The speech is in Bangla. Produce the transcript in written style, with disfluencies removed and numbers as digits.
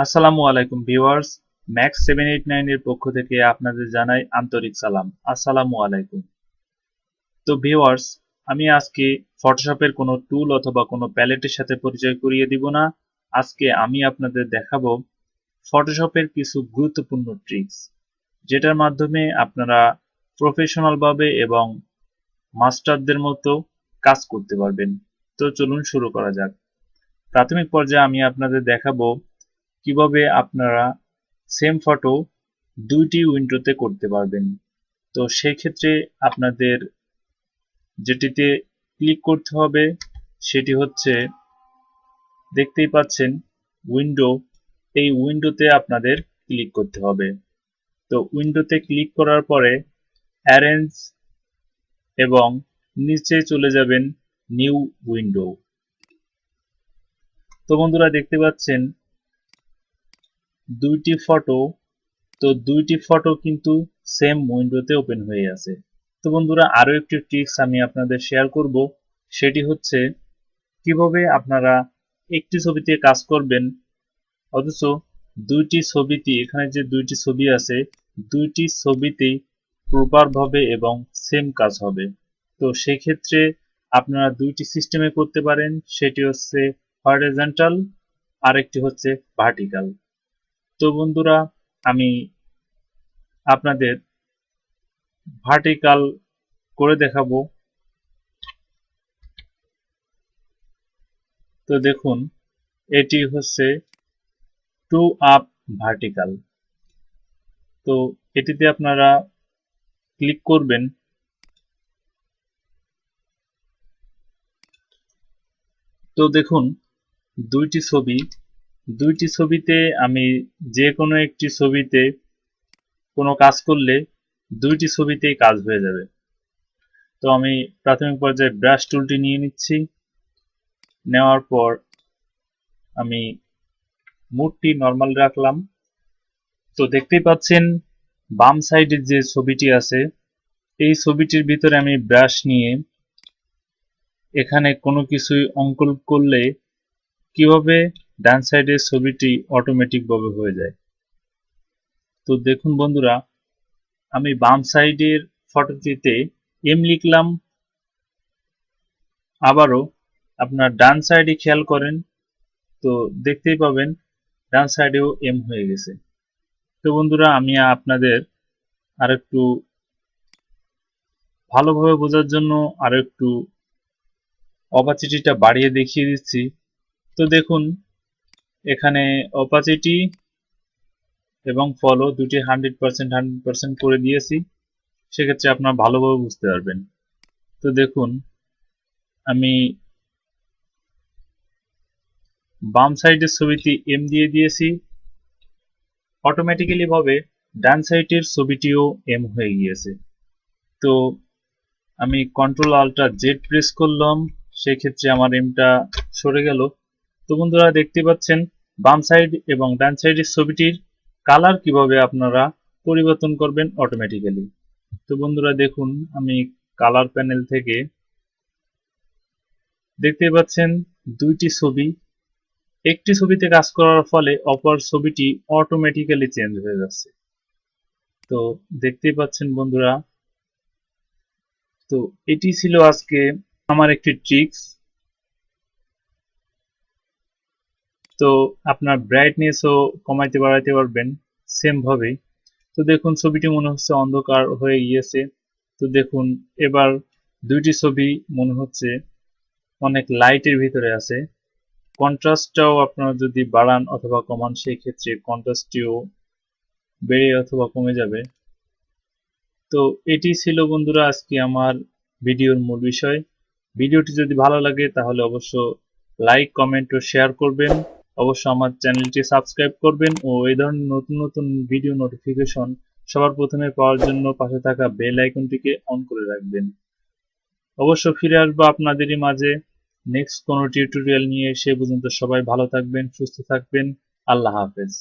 আসসালামু আলাইকুম ভিউয়ার্স, ম্যাক্স 789 এর পক্ষ থেকে আপনাদের জানাই আন্তরিক সালাম। আসসালামু আলাইকুম। তো ভিউয়ার্স, আমি আজকে ফটোশপের কোনো টুল অথবা কোনো প্যালেটের সাথে পরিচয় করিয়ে দিব না। আজকে আমি আপনাদের দেখাবো ফটোশপের কিছু গুরুত্বপূর্ণ ট্রিক্স, যেটার মাধ্যমে আপনারা প্রফেশনাল ভাবে এবং মাস্টারদের মতো কাজ করতে পারবেন। তো চলুন শুরু করা যাক। প্রাথমিক পর্যায়ে আমি আপনাদের দেখাবো কিভাবে আপনারা সেম ফটো দুইটি উইন্ডোতে করতে পারবেন। তো সেক্ষেত্রে আপনাদের যেটিতে ক্লিক করতে হবে সেটি হচ্ছে, দেখতেই পাচ্ছেন উইন্ডো, এই উইন্ডোতে আপনাদের ক্লিক করতে হবে। তো উইন্ডোতে ক্লিক করার পরে অ্যারেঞ্জ এবং নিচে চলে যাবেন নিউ উইন্ডো। তো বন্ধুরা দেখতে পাচ্ছেন দুইটি ফটো, তো দুইটি ফটো কিন্তু সেম উইন্ডোতে ওপেন হয়ে আছে। তো বন্ধুরা আরো একটি ট্রিক্স আমি আপনাদের শেয়ার করব, সেটি হচ্ছে কিভাবে আপনারা একটি ছবিতে কাজ করবেন অথচ দুইটি ছবিতে, এখানে যে দুইটি ছবি আছে দুইটি ছবিতেই প্রপার ভাবে এবং সেম কাজ হবে। তো সেই ক্ষেত্রে আপনারা দুইটি সিস্টেমে করতে পারেন, সেটি হচ্ছে হরিজন্টাল, আরেকটি হচ্ছে ভার্টিক্যাল। তো বন্ধুরা আমি আপনাদের ভার্টিক্যাল করে দেখাবো। তো দেখুন, এটি হচ্ছে টু আপ ভার্টিক্যাল। তো এটিতে আপনারা ক্লিক করবেন। তো দেখুন দুইটি ছবিতে আমি যে কোনো একটি ছবিতে কোনো কাজ করলে দুইটি ছবিতেই কাজ হয়ে যাবে। তো আমি প্রাথমিক পর্যায়ে ব্রাশ টুলটি নিয়ে নিচ্ছি। নেওয়ার পর আমি মুডটি নর্মাল রাখলাম। তো দেখতেই পাচ্ছেন বাম সাইডে যে ছবিটি আছে এই ছবিটির ভিতরে আমি ব্রাশ নিয়ে এখানে কোনো কিছুই অঙ্কন করলে কিভাবে ডান সাইডের ছবিটি অটোমেটিক ভাবে হয়ে যায়। তো দেখুন বন্ধুরা, আমি বাম সাইডের ফটোটিতে এম লিখলাম, আবারও আপনার ডান সাইডে খেয়াল করেন, তো দেখতেই পাবেন ডান সাইডেও এম হয়ে গেছে। তো বন্ধুরা আমি আপনাদের আরেকটু ভালোভাবে বোঝার জন্য আরেকটু অপাসিটিটা বাড়িয়ে দেখিয়ে দিচ্ছি। তো দেখুন এখানে অপাসিটি এবং ফলো দুটি 100% করে দিয়েছি, সেক্ষেত্রে আপনারা ভালোভাবে বুঝতে পারবেন। তো দেখুন আমি বাম সাইডের ছবিটি এম দিয়ে দিয়েছি, অটোমেটিক্যালি ভাবে ডান সাইডের ছবিটিও এম হয়ে গিয়েছে। তো আমি কন্ট্রোল আল্ট্রা জেড প্রেস করলাম, সেক্ষেত্রে আমার এমটা সরে গেল। তো বন্ধুরা দেখতে পাচ্ছেন বাম সাইড এবং ডান সাইডের ছবিটির কালার কিভাবে আপনারা পরিবর্তন করবেন অটোমেটিক্যালি। তো বন্ধুরা দেখুন আমি কালার প্যানেল থেকে দেখতে পাচ্ছেন দুইটি ছবি, একটি ছবিতে কাজ করার ফলে অপর ছবিটি অটোমেটিক্যালি চেঞ্জ হয়ে যাচ্ছে। তো দেখতেই পাচ্ছেন বন্ধুরা, তো এটি ছিল আজকে আমার একটি ট্রিক্স। তো আপনার ব্রাইটনেসও কমাইতে বাড়াইতে পারবেন সেম ভাবে। তো দেখুন ছবিটি মনে হচ্ছে অন্ধকার হয়ে গিয়েছে। তো দেখুন এবার দুইটি ছবি মনে হচ্ছে অনেক লাইটের ভিতরে আছে। কন্ট্রাস্টটাও আপনারা যদি বাড়ান অথবা কমান সেই ক্ষেত্রে কন্ট্রাস্টটিও বেড়ে অথবা কমে যাবে। তো এটি ছিল বন্ধুরা আজকে আমার ভিডিওর মূল বিষয়। ভিডিওটি যদি ভালো লাগে তাহলে অবশ্য লাইক, কমেন্ট ও শেয়ার করবেন। অবশ্য আমার চ্যানেলটি সাবস্ক্রাইব করবেন ও এই ধরনের নতুন নতুন ভিডিও নোটিফিকেশন সবার প্রথমে পাওয়ার জন্য পাশে থাকা বেল আইকনটিকে অন করে রাখবেন। অবশ্য ফিরে আসবো আপনাদেরই মাঝে নেক্সট কোনো টিউটোরিয়াল নিয়ে। সে পর্যন্ত সবাই ভালো থাকবেন, সুস্থ থাকবেন। আল্লাহ হাফেজ।